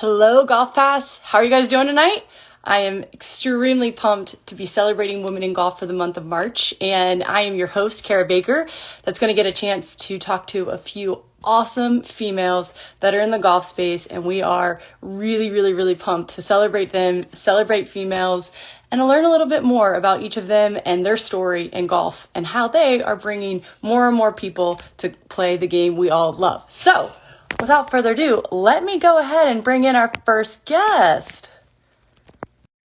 Hello, Golf Pass. How are you guys doing tonight? I am extremely pumped to be celebrating women in golf for the month of March, and I am your host, Kara Baker, that's going to get a chance to talk to a few awesome females that are in the golf space, and we are really pumped to celebrate them, celebrate females, and to learn a little bit more about each of them and their story in golf and how they are bringing more and more people to play the game we all love. So, without further ado, let me go ahead and bring in our first guest.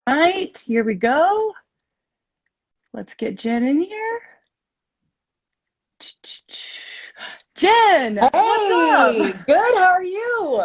All right, here we go. Let's get Jen in here. Jen, what's Hey, up? good. How are you?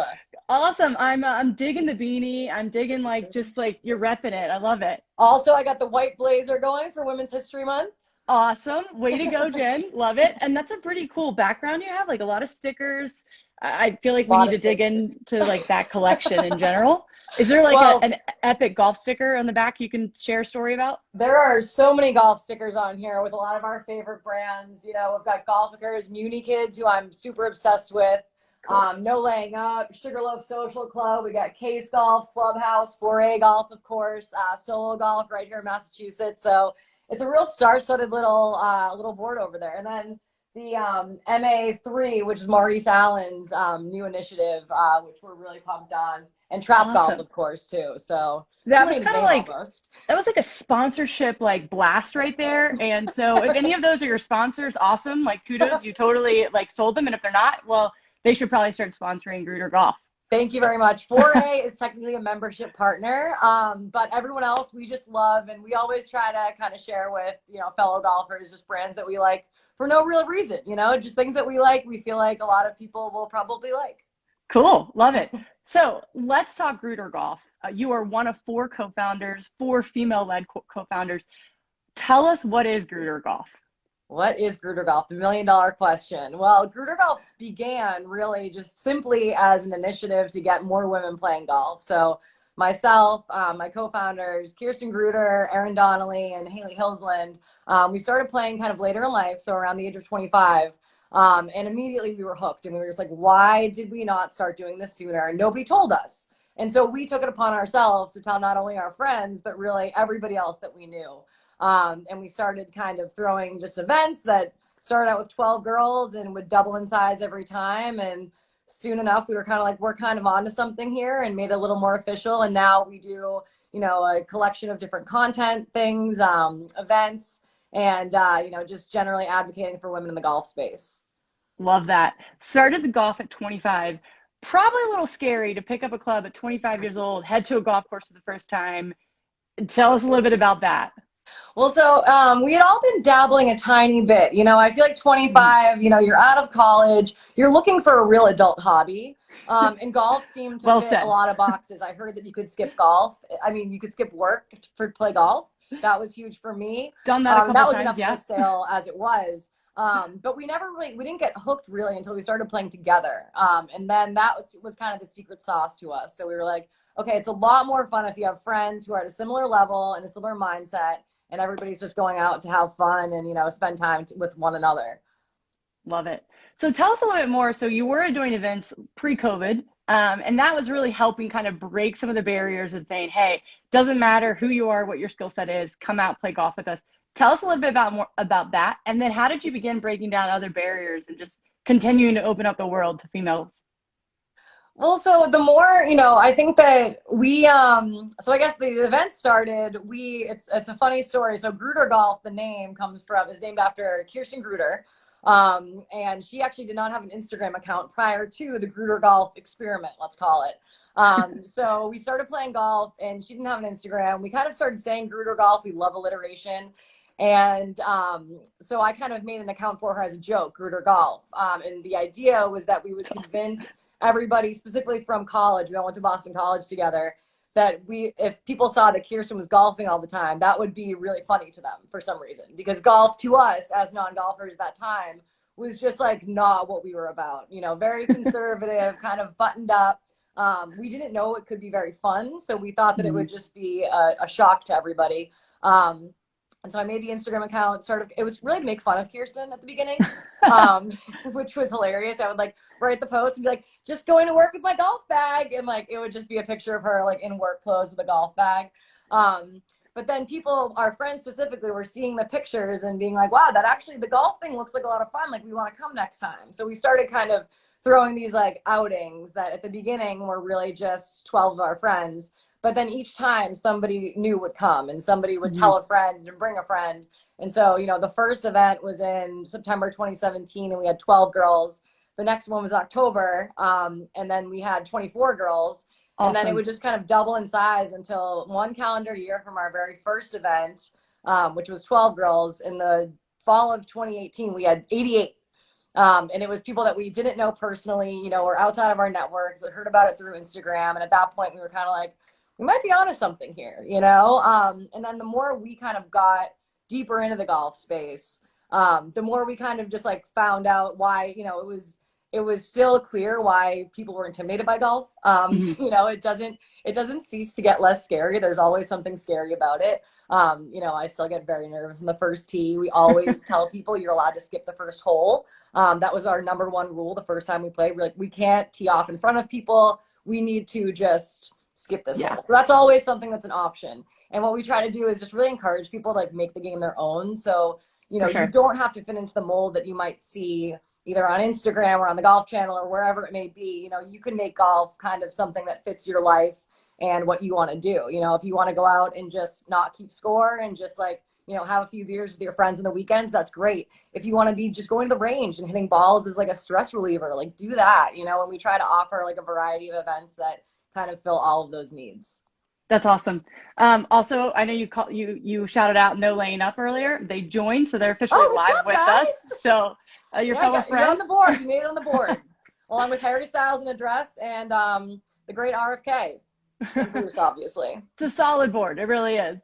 Awesome. I'm digging the beanie. I'm digging just like you're repping it. I love it. Also, I got the white blazer going for Women's History Month. Awesome. Way to go, Jen. Love it. And that's a pretty cool background you have, like a lot of stickers. I feel like A we lot need of to dig stickers. into like that collection in general. Is there like Well, an epic golf sticker on the back you can share a story about? there are so many golf stickers on here with a lot of our favorite brands. We've got Golficers, Muni Kids, who I'm super obsessed with. Cool. No Laying Up, Sugarloaf Social Club. We got Case Golf, Clubhouse, 4A Golf, of course, Solo Golf right here in Massachusetts. So it's a real star-studded little board over there. And then the MA3, which is Maurice Allen's new initiative, which we're really pumped on, and Trap Golf, Awesome. of course, too. So too That was many to kind of name like almost. that was like a sponsorship like blast right there. And so if any of those are your sponsors, awesome. Like kudos, you totally like sold them. And if they're not, well, they should probably start sponsoring Gruder Golf. Thank you very much. 4A is technically a membership partner, but everyone else we just love, and we always try to kind of share with fellow golfers just brands that we like for no real reason. Just things that we like. We feel like a lot of people will probably like. Cool. Love it. So let's talk Gruder Golf. You are one of four co-founders, four female-led co-founders. Tell us, what is Gruder Golf? What is Gruder Golf? The $1 million question. Well, Gruder Golf began really just simply as an initiative to get more women playing golf. So myself, my co-founders, Kirsten Gruder, Erin Donnelly, and Haley Hillsland, we started playing kind of later in life, so around the age of 25. And immediately we were hooked, and we were just like, why did we not start doing this sooner? And nobody told us. And so we took it upon ourselves to tell not only our friends, but really everybody else that we knew. And we started kind of throwing just events that started out with 12 girls and would double in size every time. And soon enough, we were kind of like, we're kind of onto something here, and made it a little more official. And now we do, a collection of different content things, events, and, just generally advocating for women in the golf space. Love that. Started the golf at 25. Probably a little scary to pick up a club at 25 years old, head to a golf course for the first time. Tell us a little bit about that. Well, so we had all been dabbling a tiny bit. I feel like 25, you're out of college, you're looking for a real adult hobby. And golf seemed to Well fit a said. lot of boxes. I heard that you could skip golf. I mean, you could skip work to play golf. That was huge for me. Done that a couple That was times, enough of yeah. a sale as it was. But we didn't get hooked really until we started playing together. And then that was kind of the secret sauce to us. So we were like, okay, it's a lot more fun if you have friends who are at a similar level and a similar mindset, and everybody's just going out to have fun and spend time with one another. Love it. So tell us a little bit more. So you were doing events pre-COVID, and that was really helping kind of break some of the barriers and saying, hey, doesn't matter who you are, what your skill set is, come out, play golf with us. Tell us a little bit more about that. And then how did you begin breaking down other barriers and just continuing to open up the world to females? Well, so the more, I think that so I guess the event started, it's a funny story. So Grueter Golf, the name is named after Kirsten Gruder. And she actually did not have an Instagram account prior to the Grueter Golf experiment, let's call it. So we started playing golf, and she didn't have an Instagram. We kind of started saying Grueter Golf. We love alliteration. And so I kind of made an account for her as a joke, Grueter Golf. And the idea was that we would convince everybody, specifically from college, we all went to Boston College together, that if people saw that Kirsten was golfing all the time, that would be really funny to them for some reason. Because golf to us as non-golfers at that time was just like not what we were about. Very conservative, kind of buttoned up. We didn't know it could be very fun, so we thought that it would just be a shock to everybody. And so I made the Instagram account, it was really to make fun of Kirsten at the beginning, which was hilarious. I would like write the post and be like, just going to work with my golf bag. And like, it would just be a picture of her like in work clothes with a golf bag. But then people, our friends specifically, were seeing the pictures and being like, wow, that actually, the golf thing looks like a lot of fun. Like, we want to come next time. So we started kind of throwing these like outings that at the beginning were really just 12 of our friends. But then each time somebody new would come and somebody would tell a friend and bring a friend. And so, you know, the first event was in September 2017 and we had 12 girls. The next one was October. And then we had 24 girls. Awesome. And then it would just kind of double in size until one calendar year from our very first event, which was 12 girls. In the fall of 2018, we had 88. And it was people that we didn't know personally, you know, or outside of our networks that heard about it through Instagram. And at that point, we were kind of like, we might be onto something here, you know? And then the more we kind of got deeper into the golf space, the more we kind of just like found out why, you know, it was still clear why people were intimidated by golf. You know, it doesn't cease to get less scary. There's always something scary about it. You know, I still get very nervous in the first tee. We always tell people you're allowed to skip the first hole. That was our number one rule the first time we played. We're like, we can't tee off in front of people. We need to just skip this hole. So that's always something that's an option. And what we try to do is just really encourage people to like make the game their own. So, you know, you don't have to fit into the mold that you might see either on Instagram or on the Golf Channel or wherever it may be. You know, you can make golf kind of something that fits your life and what you want to do. You know, if you want to go out and just not keep score and just like, you know, have a few beers with your friends on the weekends, that's great. If you want to be just going to the range and hitting balls as like a stress reliever, like do that, you know, and we try to offer like a variety of events that kind of fill all of those needs. That's awesome. Also, I know you shouted out No Laying Up earlier. They joined, so they're officially live with us. So your fellow friends. You're on the board. You made it on the board. Along with Harry Styles in a dress and the great RFK. And Bruce, obviously. It's a solid board. It really is.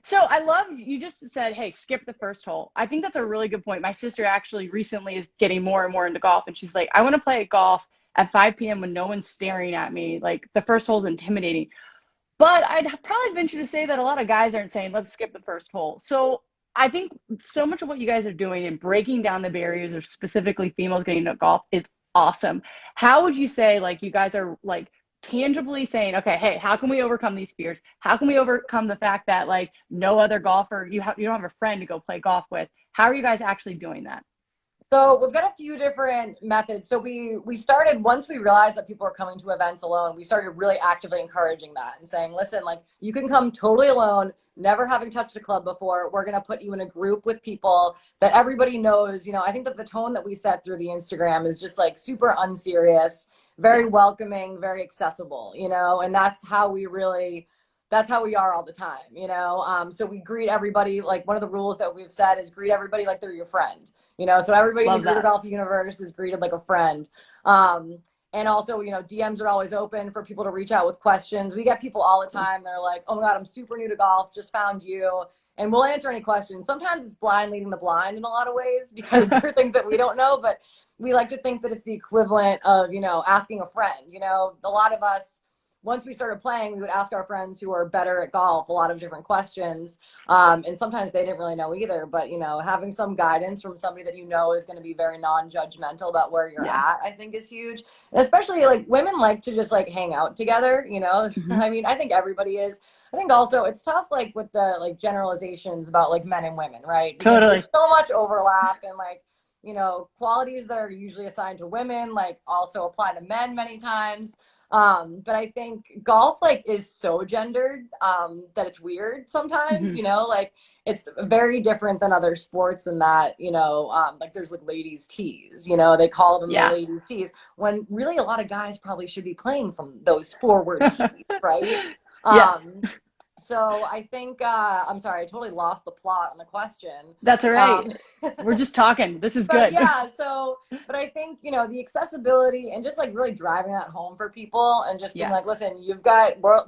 So I love, you just said, hey, skip the first hole. I think that's a really good point. My sister actually recently is getting more and more into golf. And she's like, I want to play golf at 5 p.m. when no one's staring at me. Like the first hole is intimidating. But I'd probably venture to say that a lot of guys aren't saying, let's skip the first hole. So I think so much of what you guys are doing and breaking down the barriers of specifically females getting into golf is awesome. How would you say, like, you guys are like tangibly saying, okay, hey, how can we overcome these fears? How can we overcome the fact that like no other golfer, you don't have a friend to go play golf with? How are you guys actually doing that? So we've got a few different methods. So we started, once we realized that people were coming to events alone, we started really actively encouraging that and saying, listen, like you can come totally alone, never having touched a club before. We're going to put you in a group with people that everybody knows. You know, I think that the tone that we set through the Instagram is just like super unserious, very welcoming, very accessible, you know, and that's how we are all the time, you know? So we greet everybody. Like one of the rules that we've said is greet everybody like they're your friend, you know? So everybody in the Gruder Golf universe is greeted like a friend. And also, you know, DMs are always open for people to reach out with questions. We get people all the time. They're like, oh my God, I'm super new to golf. Just found you. And we'll answer any questions. Sometimes it's blind leading the blind in a lot of ways because there are things that we don't know, but we like to think that it's the equivalent of, you know, asking a friend. You know, a lot of us, once we started playing, we would ask our friends who are better at golf a lot of different questions. And sometimes they didn't really know either. But, you know, having some guidance from somebody that you know is going to be very non-judgmental about where you're at, I think is huge. And especially like women like to just like hang out together, you know. I mean, I think everybody is. I think also it's tough like with the like generalizations about like men and women, right? Because there's so much overlap and like, you know, qualities that are usually assigned to women like also apply to men many times. But I think golf like is so gendered that it's weird sometimes, you know, like it's very different than other sports in that, you know, like there's like ladies tees, you know, they call them the ladies tees when really a lot of guys probably should be playing from those forward tees, right? So I think, I'm sorry, I totally lost the plot on the question. That's all right. We're just talking. This is good. Yeah. So, but I think, you know, the accessibility and just like really driving that home for people and just being like, listen,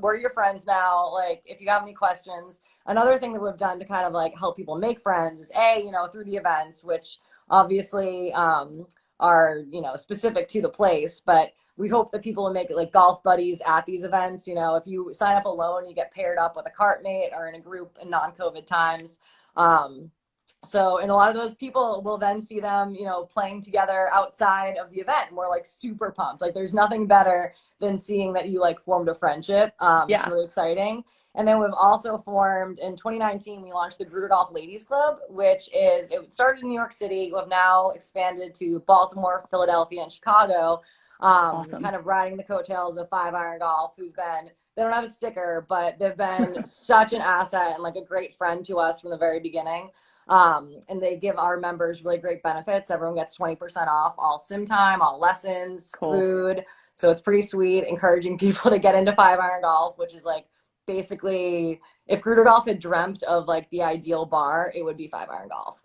we're your friends now. Like, if you have any questions, another thing that we've done to kind of like help people make friends is you know, through the events, which obviously are, you know, specific to the place, but we hope that people will make it like golf buddies at these events. You know, if you sign up alone, you get paired up with a cart mate or in a group in non-COVID times. So, and a lot of those people will then see them, playing together outside of the event. And we're like super pumped. Like there's nothing better than seeing that you like formed a friendship. It's Yeah. really exciting. And then we've also formed in 2019, we launched the Gruder Golf Ladies Club, it started in New York City. We've now expanded to Baltimore, Philadelphia, and Chicago, Awesome. kind of riding the coattails of 5 Iron Golf, they don't have a sticker, but they've been such an asset and like a great friend to us from the very beginning. And they give our members really great benefits. Everyone gets 20% off all sim time, all lessons, Cool. food. So it's pretty sweet, encouraging people to get into 5 Iron Golf, which is like basically if Gruder Golf had dreamt of like the ideal bar, it would be 5 Iron Golf.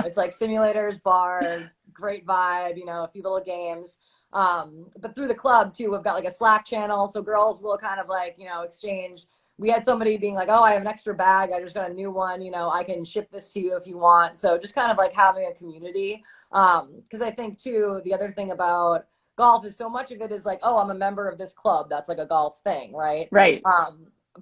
It's like simulators, bar, great vibe, a few little games. But through the club too, we've got like a Slack channel. So girls will kind of like, exchange. We had somebody being like, oh, I have an extra bag. I just got a new one. I can ship this to you if you want. So just kind of like having a community. Because I think too, the other thing about golf is so much of it is like, oh, I'm a member of this club. That's like a golf thing, right? Right.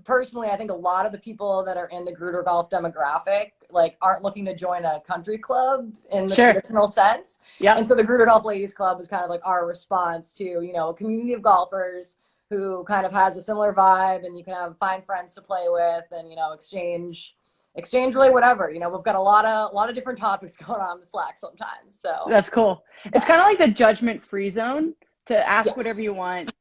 Personally, I think a lot of the people that are in the Gruder Golf demographic like aren't looking to join a country club in the traditional sense. Yeah. And so the Gruder Golf Ladies Club is kind of like our response to, a community of golfers who kind of has a similar vibe, and you can find friends to play with and, exchange really whatever. We've got a lot of different topics going on in the Slack sometimes. So that's cool. Yeah. It's kind of like the judgment-free zone to ask whatever you want,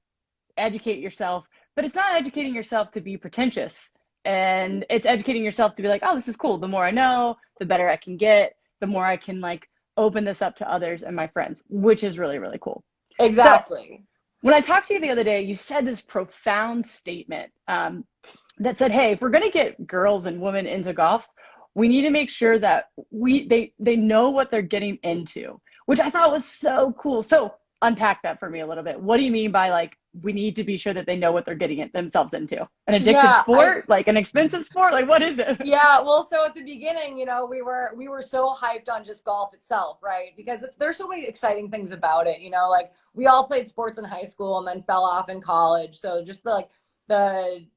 educate yourself. But it's not educating yourself to be pretentious, and it's educating yourself to be like, oh, this is cool. The more I know, the better I can get, the more I can like open this up to others and my friends, which is really, really cool. Exactly. So, when I talked to you the other day, you said this profound statement that said, hey, if we're going to get girls and women into golf, we need to make sure that they know what they're getting into, which I thought was so cool. So unpack that for me a little bit. What do you mean by like, we need to be sure that they know what they're getting themselves into? An addictive sport, like an expensive sport? Like, what is it? Yeah, well, so at the beginning, we were so hyped on just golf itself, right? Because there's so many exciting things about it, like we all played sports in high school and then fell off in college. So just the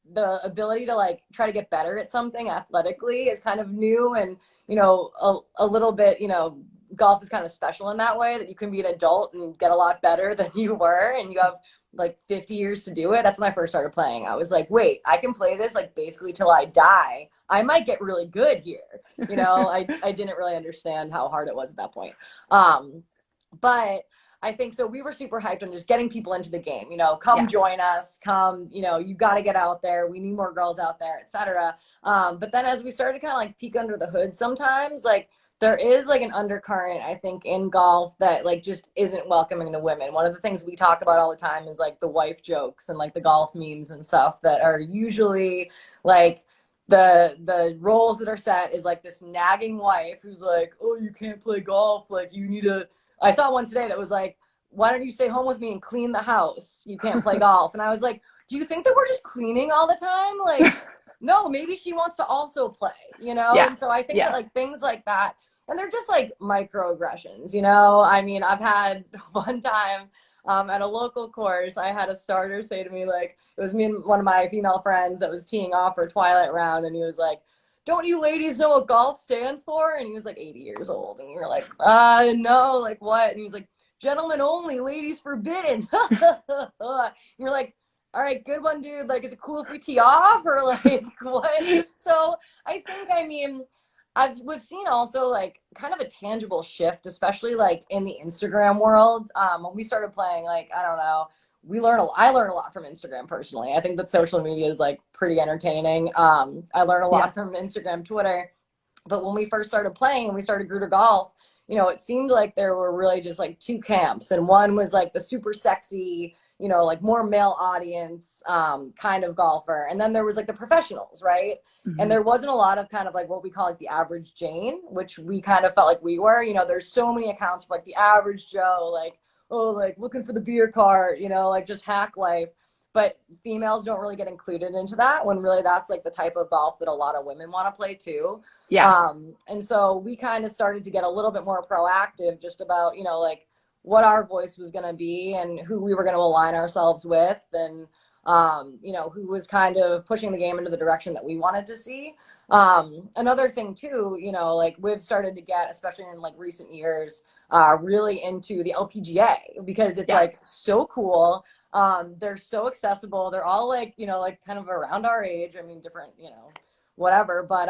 ability to like try to get better at something athletically is kind of new, and a little bit, golf is kind of special in that way that you can be an adult and get a lot better than you were, and you have like 50 years to do it. That's when I first started playing. I was like, wait, I can play this like basically till I die. I might get really good here. I didn't really understand how hard it was at that point. But I think so we were super hyped on just getting people into the game, come join us, come, you got to get out there. We need more girls out there, etc. But then as we started to kind of like peek under the hood, sometimes like there is like an undercurrent, I think, in golf that like just isn't welcoming to women. One of the things we talk about all the time is like the wife jokes and like the golf memes and stuff that are usually like the roles that are set is like this nagging wife who's like, oh, you can't play golf. Like you need to, I saw one today that was like, why don't you stay home with me and clean the house? You can't play golf. And I was like, do you think that we're just cleaning all the time? Like, no, maybe she wants to also play, Yeah. And so I think that like things like that, and they're just like microaggressions, I mean, I've had one time at a local course, I had a starter say to me, like, it was me and one of my female friends that was teeing off for a twilight round, and he was like, don't you ladies know what golf stands for? And he was like 80 years old, and we were like, no, like what? And he was like, gentlemen only, ladies forbidden. And you're like, all right, good one, dude. Like, is it cool if we tee off, or like what? So I think, I mean, we've seen also like kind of a tangible shift, especially like in the Instagram world. When we started playing, like, I don't know, I learn a lot from Instagram personally. I think that social media is like pretty entertaining. I learn a lot from Instagram, Twitter. But when we first started playing and we started Gruder Golf, it seemed like there were really just like two camps. And one was like the super sexy, like more male audience kind of golfer. And then there was like the professionals, right? Mm-hmm. And there wasn't a lot of kind of like what we call like the average Jane, which we kind of felt like we were. There's so many accounts for like the average Joe, like, oh, like looking for the beer cart, like just hack life. But females don't really get included into that, when really that's like the type of golf that a lot of women want to play too. Yeah. And so we kind of started to get a little bit more proactive just about, like what our voice was going to be and who we were going to align ourselves with. And you know, who was kind of pushing the game into the direction that we wanted to see. Another thing too, you know, like we've started to get, especially in like recent years, really into the LPGA because it's like so cool. They're so accessible. They're all like, you know, like kind of around our age. I mean, different, you know, whatever, but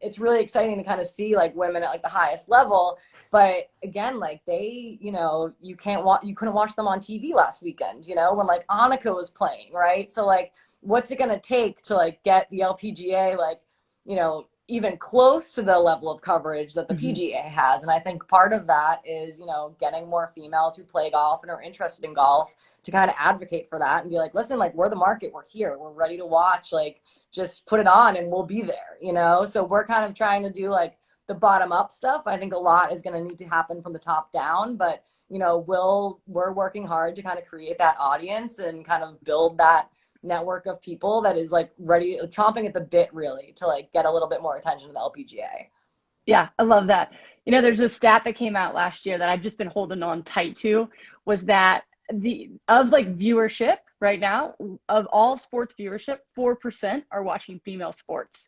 it's really exciting to kind of see like women at like the highest level. But again, like they, you know, you couldn't watch them on TV last weekend, you know, when like Annika was playing, right? So like what's it going to take to like get the LPGA like, you know, even close to the level of coverage that the PGA has? And I think part of that is, you know, getting more females who play golf and are interested in golf to kind of advocate for that and be like, listen, like we're the market, we're here, we're ready to watch, like just put it on and we'll be there, you know? So we're kind of trying to do like the bottom up stuff. I think a lot is going to need to happen from the top down, but you know, we're working hard to kind of create that audience and kind of build that network of people that is like ready, chomping at the bit really to like get a little bit more attention to the LPGA. Yeah, I love that. You know, there's a stat that came out last year that I've just been holding on tight to, was that like viewership right now, of all sports viewership, 4% are watching female sports.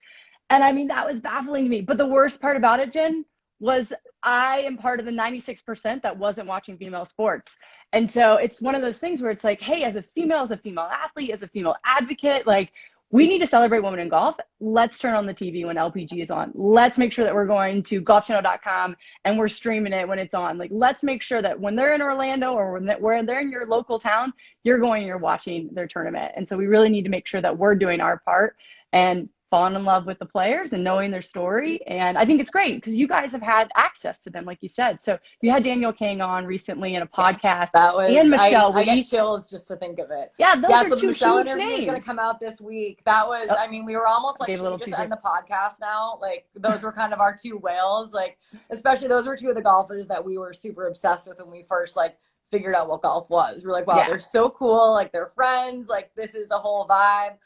And I mean, that was baffling to me. But the worst part about it, Jen, was I am part of the 96% that wasn't watching female sports. And so it's one of those things where it's like, hey, as a female athlete, as a female advocate, like we need to celebrate women in golf. Let's turn on the TV when LPG is on. Let's make sure that we're going to golfchannel.com and we're streaming it when it's on. Like, let's make sure that when they're in Orlando or when they're in your local town, you're going, you're watching their tournament. And so we really need to make sure that we're doing our part and falling in love with the players and knowing their story. And I think it's great because you guys have had access to them, like you said. So you had Danielle King on recently in a podcast. Yes, that was, and Michelle. I get chills just to think of it. Yeah, those are so two Michelle huge interview names. is going to come out this week. That was, I mean, we were almost like, should we just end the podcast now? Like those were kind of our two whales. Like, especially those were two of the golfers that we were super obsessed with when we first like figured out what golf was. We're like, wow, they're so cool. Like they're friends. Like this is a whole vibe.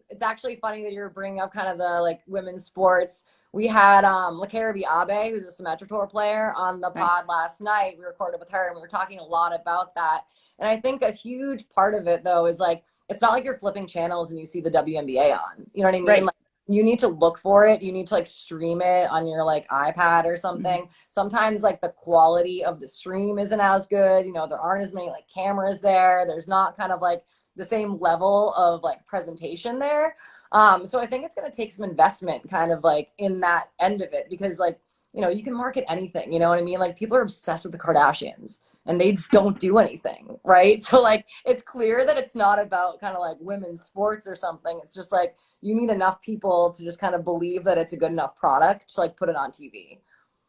It's actually funny that you're bringing up kind of the like women's sports. We had Lakarabi Abe, who's a Symetra Tour player, on the pod last night. We recorded with her and we were talking a lot about that. And I think a huge part of it though is like, it's not like you're flipping channels and you see the WNBA on. You know what I mean? Right. Like, you need to look for it. You need to like stream it on your like iPad or something. Sometimes like the quality of the stream isn't as good. You know, there aren't as many like cameras there. There's not kind of like the same level of like presentation there. So I think it's going to take some investment kind of like in that end of it, because like, you know, you can market anything, you know what I mean? Like people are obsessed with the Kardashians and they don't do anything, right? So like, it's clear that it's not about kind of like women's sports or something. It's just like, you need enough people to just kind of believe that it's a good enough product to like put it on TV.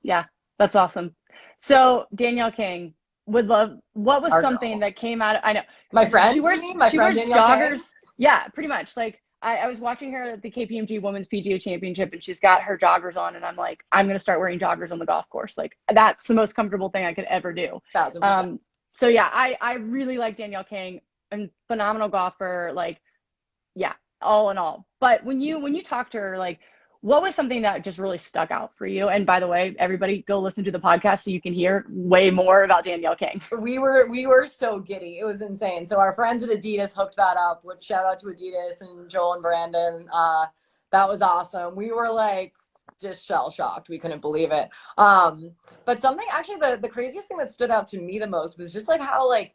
Yeah, that's awesome. So Danielle King, would love, what was something that came out of, I know my friend, she wears Danielle joggers King? Yeah, pretty much. Like I was watching her at the KPMG Women's PGA Championship and she's got her joggers on and I'm like, I'm gonna start wearing joggers on the golf course. Like that's the most comfortable thing I could ever do. 1000%. So yeah, I really like Danielle King, and phenomenal golfer, like yeah, all in all. But when you talk to her, like what was something that just really stuck out for you? And by the way, everybody go listen to the podcast so you can hear way more about Danielle King. We were so giddy. It was insane. So our friends at Adidas hooked that up, which shout out to Adidas and Joel and Brandon. That was awesome. We were like just shell shocked. We couldn't believe it. But something actually, the craziest thing that stood out to me the most was just like how like,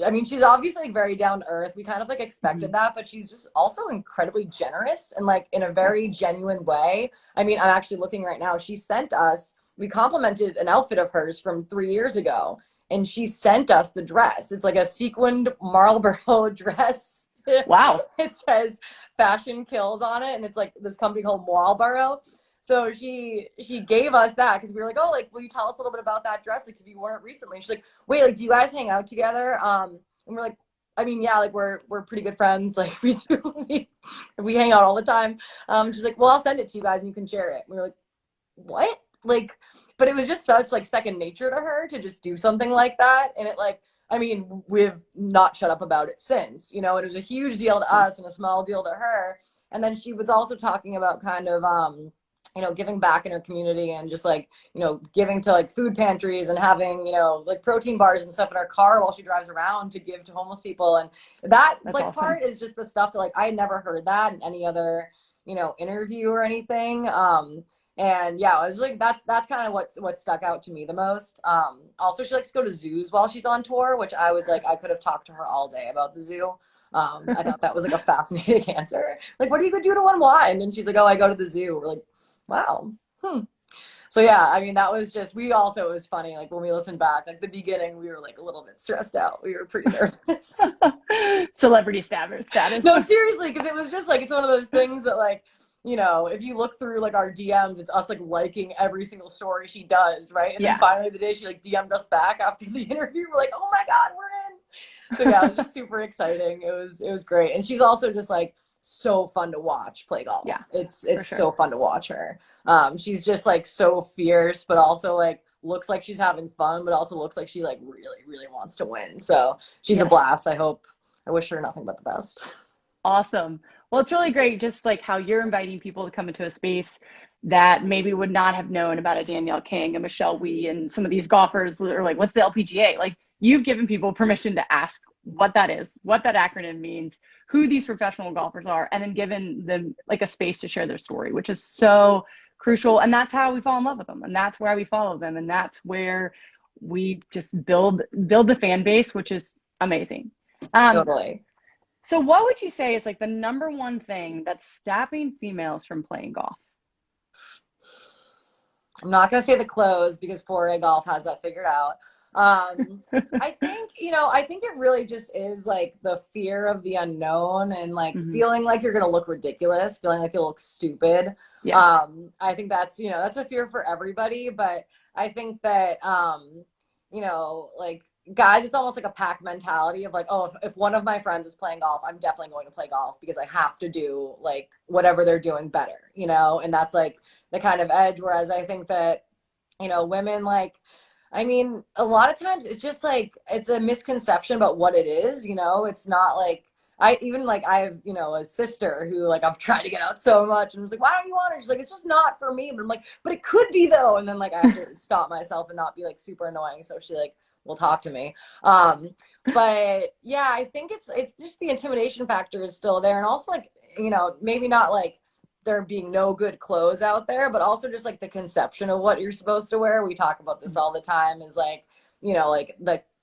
I mean, she's obviously like very down to earth. We kind of like expected that, but she's just also incredibly generous and like in a very genuine way. I mean, I'm actually looking right now. She sent us, we complimented an outfit of hers from 3 years ago, and she sent us the dress. It's like a sequined Marlboro dress. Wow. It says Fashion Kills on it, and it's like this company called Marlboro. So she gave us that because we were like, oh, like, will you tell us a little bit about that dress? Like, if you wore it recently. And she's like, wait, like, do you guys hang out together? And we're like, I mean, yeah, like we're pretty good friends. Like we hang out all the time. She's like, well, I'll send it to you guys and you can share it. And we were like, what? Like, but it was just such like second nature to her to just do something like that. And it like, I mean, we've not shut up about it since, you know, and it was a huge deal to us and a small deal to her. And then she was also talking about kind of, you know, giving back in her community and just like, you know, giving to like food pantries and having, you know, like protein bars and stuff in her car while she drives around to give to homeless people. And that That's like awesome. part is just the stuff that like I had never heard that in any other, you know, interview or anything. And yeah, it was like that's kind of what stuck out to me the most. Also, she likes to go to zoos while she's on tour, which I was like, I could have talked to her all day about the zoo. I thought that was like a fascinating answer. Like, what do you go do to unwind? And she's like, oh, I go to the zoo. We're like, wow. So yeah, I mean, that was just, we also, it was funny, like when we listened back, like the beginning, we were like a little bit stressed out. We were pretty nervous. Celebrity status. No, seriously, because it was just like, it's one of those things that like, you know, if you look through like our DMs, it's us like liking every single story she does, right? And then finally the day she like DM'd us back after the interview, we're like, oh my God, we're in. So yeah, it was just super exciting. It was great. And she's also just like so fun to watch play golf. Yeah, It's sure. so fun to watch her. She's just like so fierce, but also like looks like she's having fun, but also looks like she like really, really wants to win. So she's a blast. I wish her nothing but the best. Awesome. Well, it's really great just like how you're inviting people to come into a space that maybe would not have known about a Danielle King, a Michelle Wee, and some of these golfers that are like, what's the LPGA? Like, you've given people permission to ask what that is, what that acronym means, who these professional golfers are, and then given them like a space to share their story, which is so crucial. And that's how we fall in love with them. And that's why we follow them. And that's where we just build the fan base, which is amazing. Totally. So what would you say is like the number one thing that's stopping females from playing golf? I'm not going to say the clothes because 4A Golf has that figured out. I think, you know, I think it really just is like the fear of the unknown and like feeling like you're going to look ridiculous, feeling like you'll look stupid. Yeah. I think that's, you know, that's a fear for everybody, but I think that, you know, like guys, it's almost like a pack mentality of like, oh, if one of my friends is playing golf, I'm definitely going to play golf because I have to do like whatever they're doing better, you know? And that's like the kind of edge. Whereas I think that, you know, women like, I mean, a lot of times it's just like, it's a misconception about what it is, you know? It's not like, I have, you know, a sister who like, I've tried to get out so much and I was like, why don't you want her? She's like, it's just not for me. But I'm like, but it could be though. And then like, I have to stop myself and not be like super annoying. So she like, will talk to me. But yeah, I think it's just the intimidation factor is still there. And also like, you know, maybe not like there being no good clothes out there, but also just like the conception of what you're supposed to wear. We talk about this all the time is like, you know,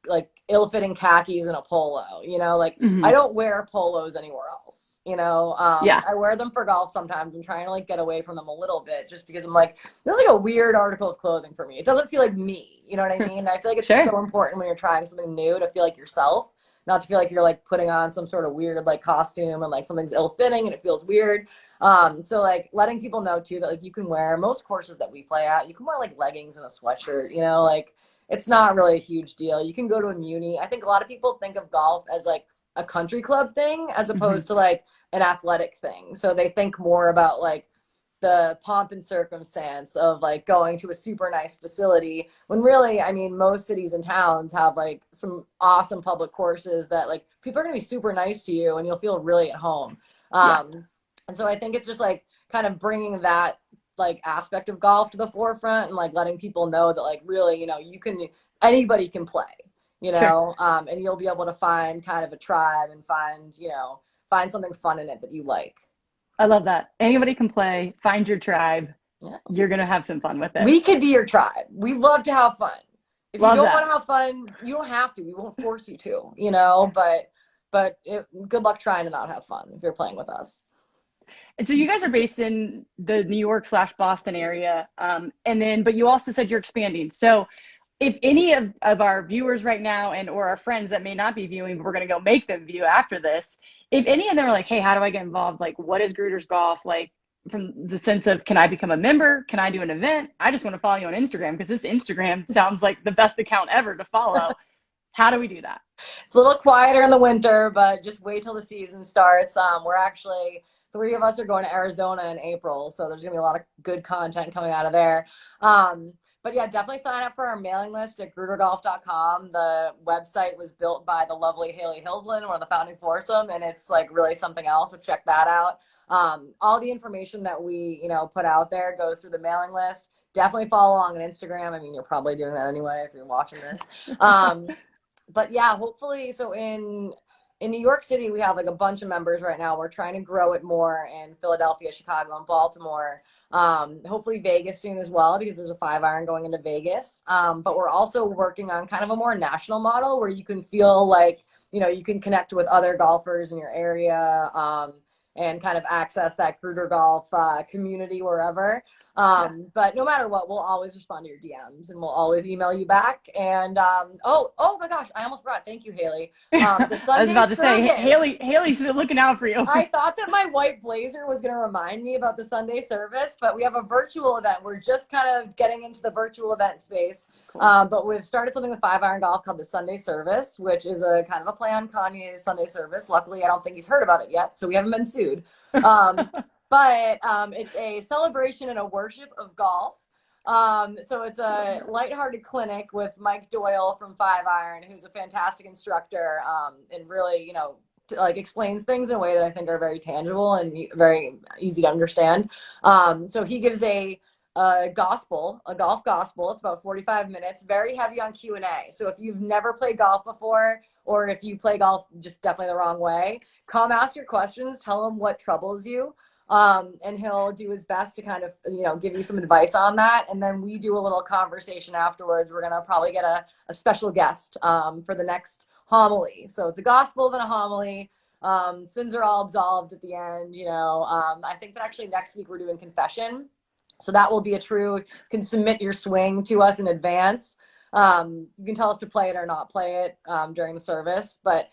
like ill-fitting khakis and a polo, you know, like I don't wear polos anywhere else, you know. I wear them for golf sometimes. I'm trying to like get away from them a little bit just because I'm like, this is like a weird article of clothing for me. It doesn't feel like me, you know what I mean? I feel like it's just so important when you're trying something new to feel like yourself, not to feel like you're like putting on some sort of weird like costume and like something's ill-fitting and it feels weird. So like letting people know too that like you can wear most courses that we play at, you can wear like leggings and a sweatshirt, you know, like it's not really a huge deal. You can go to a muni. I think a lot of people think of golf as like a country club thing as opposed to like an athletic thing. So they think more about like the pomp and circumstance of like going to a super nice facility when really, I mean, most cities and towns have like some awesome public courses that like people are going to be super nice to you and you'll feel really at home. And so I think it's just like kind of bringing that like aspect of golf to the forefront and like letting people know that like really, you know, anybody can play, you know, and you'll be able to find kind of a tribe and find something fun in it that you like. I love that. Anybody can play, find your tribe. Yeah. You're going to have some fun with it. We could be your tribe. We love to have fun. If you don't want to have fun, you don't have to. We won't force you to, you know, but good luck trying to not have fun if you're playing with us. And so you guys are based in the New York/Boston area. But you also said you're expanding. So if any of our viewers right now or our friends that may not be viewing, but we're going to go make them view after this, if any of them are like, hey, how do I get involved? Like, what is Gruder's Golf? Like, from the sense of, can I become a member? Can I do an event? I just want to follow you on Instagram because this Instagram sounds like the best account ever to follow. How do we do that? It's a little quieter in the winter, but just wait till the season starts. We're actually 3 of us are going to Arizona in April, so there's gonna be a lot of good content coming out of there. But yeah, definitely sign up for our mailing list at grudergolf.com. The website was built by the lovely Haley Hillsland, one of the founding foursome, and it's like really something else, so check that out. All the information that we, put out there goes through the mailing list. Definitely follow along on Instagram. I mean, you're probably doing that anyway if you're watching this. But yeah, hopefully, so in New York City, we have like a bunch of members right now. We're trying to grow it more in Philadelphia, Chicago, and Baltimore. Hopefully Vegas soon as well, because there's a 5-iron going into Vegas. But we're also working on kind of a more national model where you can feel like, you can connect with other golfers in your area, and kind of access that Gruder Golf community wherever. But no matter what, we'll always respond to your DMs and we'll always email you back. And oh my gosh, I almost forgot. Thank you, Haley. The I was Sunday about to say, service. Haley's looking out for you. I thought that my white blazer was going to remind me about the Sunday service, but we have a virtual event. We're just kind of getting into the virtual event space. Cool. But we've started something with 5-iron golf called the Sunday service, which is a kind of a play on Kanye's Sunday service. Luckily, I don't think he's heard about it yet, so we haven't been sued. But it's a celebration and a worship of golf. So it's a lighthearted clinic with Mike Doyle from 5-iron, who's a fantastic instructor, and really, explains things in a way that I think are very tangible and very easy to understand. So he gives a golf gospel. It's about 45 minutes, very heavy on Q&A. So if you've never played golf before, or if you play golf just definitely the wrong way, come ask your questions, tell him what troubles you. And he'll do his best to kind of, give you some advice on that. And then we do a little conversation afterwards. We're going to probably get a special guest for the next homily. So it's a gospel, then a homily. Sins are all absolved at the end. I think that actually next week we're doing confession. So that will be you can submit your swing to us in advance. You can tell us to play it or not play it during the service. But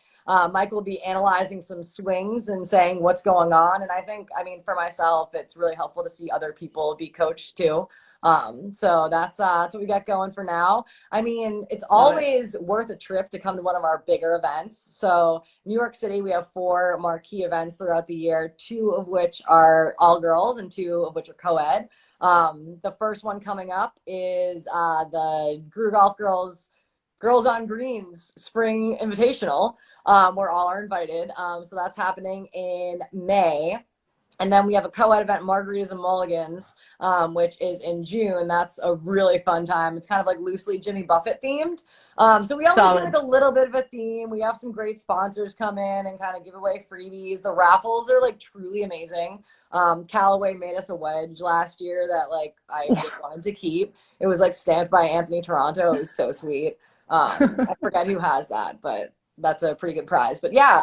Mike will be analyzing some swings and saying what's going on. And I think, for myself, it's really helpful to see other people be coached too. So that's what we got going for now. It's always worth a trip to come to one of our bigger events. So New York City, we have 4 marquee events throughout the year, 2 of which are all girls and 2 of which are co-ed. The first one coming up is the Gruder Golf Girls on Greens Spring Invitational, where all are invited. So that's happening in May. And then we have a co-ed event, Margaritas and Mulligans, which is in June. That's a really fun time. It's kind of like loosely Jimmy Buffett themed. So we always do like a little bit of a theme. We have some great sponsors come in and kind of give away freebies. The raffles are like truly amazing. Callaway made us a wedge last year that I just wanted to keep. It was stamped by Anthony Toronto. It was so sweet. I forget who has that, but that's a pretty good prize. But yeah,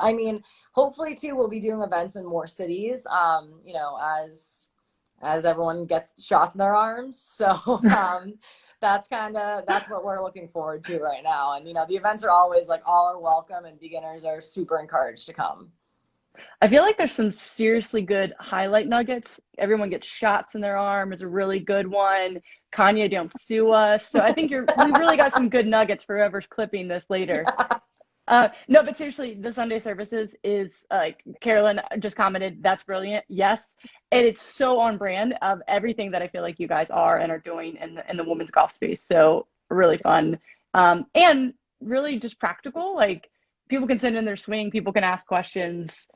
hopefully too, we'll be doing events in more cities, as everyone gets shots in their arms. So that's what we're looking forward to right now. And, the events are always all are welcome and beginners are super encouraged to come. I feel like there's some seriously good highlight nuggets. Everyone gets shots in their arm is a really good one. Kanye, don't sue us. So I think we really got some good nuggets for whoever's clipping this later. No, but seriously, the Sunday services is Carolyn just commented, that's brilliant. Yes. And it's so on brand of everything that I feel like you guys are and are doing in the women's golf space. So really fun. And really just practical. People can send in their swing, people can ask questions,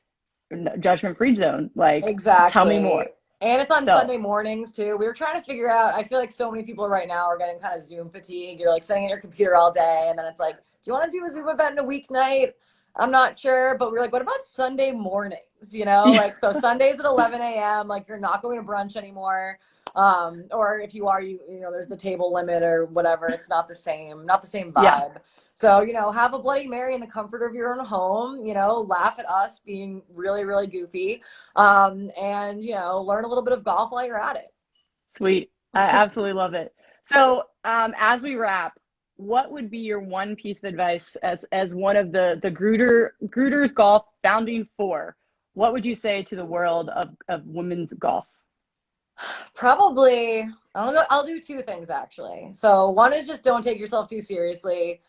judgment free zone. Exactly. Tell me more. And it's on Sunday mornings too. We were trying to figure out, I feel like so many people right now are getting kind of Zoom fatigue. You're sitting at your computer all day and then it's do you want to do a Zoom event in a weeknight? I'm not sure, but we're what about Sunday mornings? So Sundays at 11 a.m. You're not going to brunch anymore. Or if you are, there's the table limit or whatever. It's not the same vibe. Yeah. So, have a Bloody Mary in the comfort of your own home, laugh at us being really, really goofy, and, learn a little bit of golf while you're at it. Sweet. I absolutely love it. So, as we wrap, what would be your one piece of advice as one of the Gruder Golf founding 4? What would you say to the world of women's golf? Probably, I'll do 2 things actually. So one is just don't take yourself too seriously.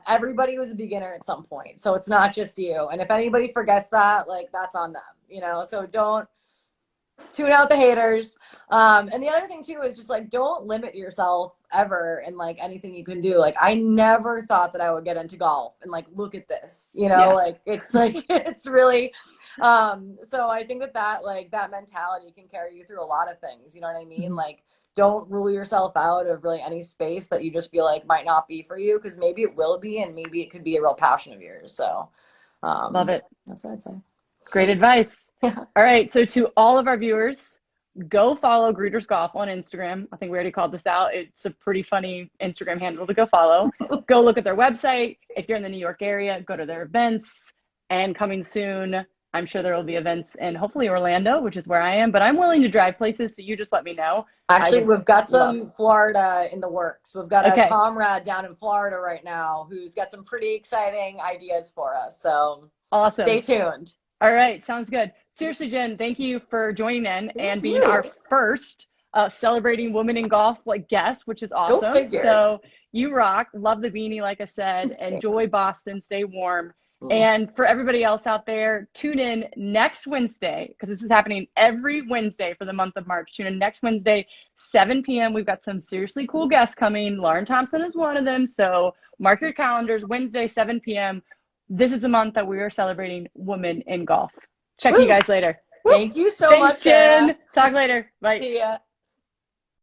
Everybody was a beginner at some point, so it's not just you. And if anybody forgets that, that's on them, so don't tune out the haters. And the other thing too is just don't limit yourself ever in anything you can do. I never thought that I would get into golf and look at this, it's it's really, So I think that like that mentality can carry you through a lot of things. You know what I mean? Like, don't rule yourself out of really any space that you just feel like might not be for you, because maybe it will be, and maybe it could be a real passion of yours. So Love it. that's what I'd say. Great advice. All right. So to all of our viewers, go follow Grueter's Golf on Instagram. I think we already called this out. It's a pretty funny Instagram handle to go follow. Go look at their website. If you're in the New York area, go to their events. And coming soon, I'm sure there will be events in hopefully Orlando, which is where I am. But I'm willing to drive places, so you just let me know. Actually, we've got some Florida in the works. We've got Okay. a comrade down in Florida right now who's got some pretty exciting ideas for us. So awesome. Stay tuned. All right. Sounds good. Seriously, Jen, thank you for joining in and being our first celebrating women in golf like guest, which is awesome. Go figure. So you rock. Love the beanie, like I said. Enjoy Boston. Stay warm. And for everybody else out there, tune in next Wednesday, because this is happening every Wednesday for the month of March. Tune in next Wednesday, 7 p.m. We've got some seriously cool guests coming. Lauren Thompson is one of them. So mark your calendars, Wednesday, 7 p.m. This is the month that we are celebrating women in golf. Check you guys later. Thank you so Thanks, much, Jen. Sarah. Talk later. Bye. See ya.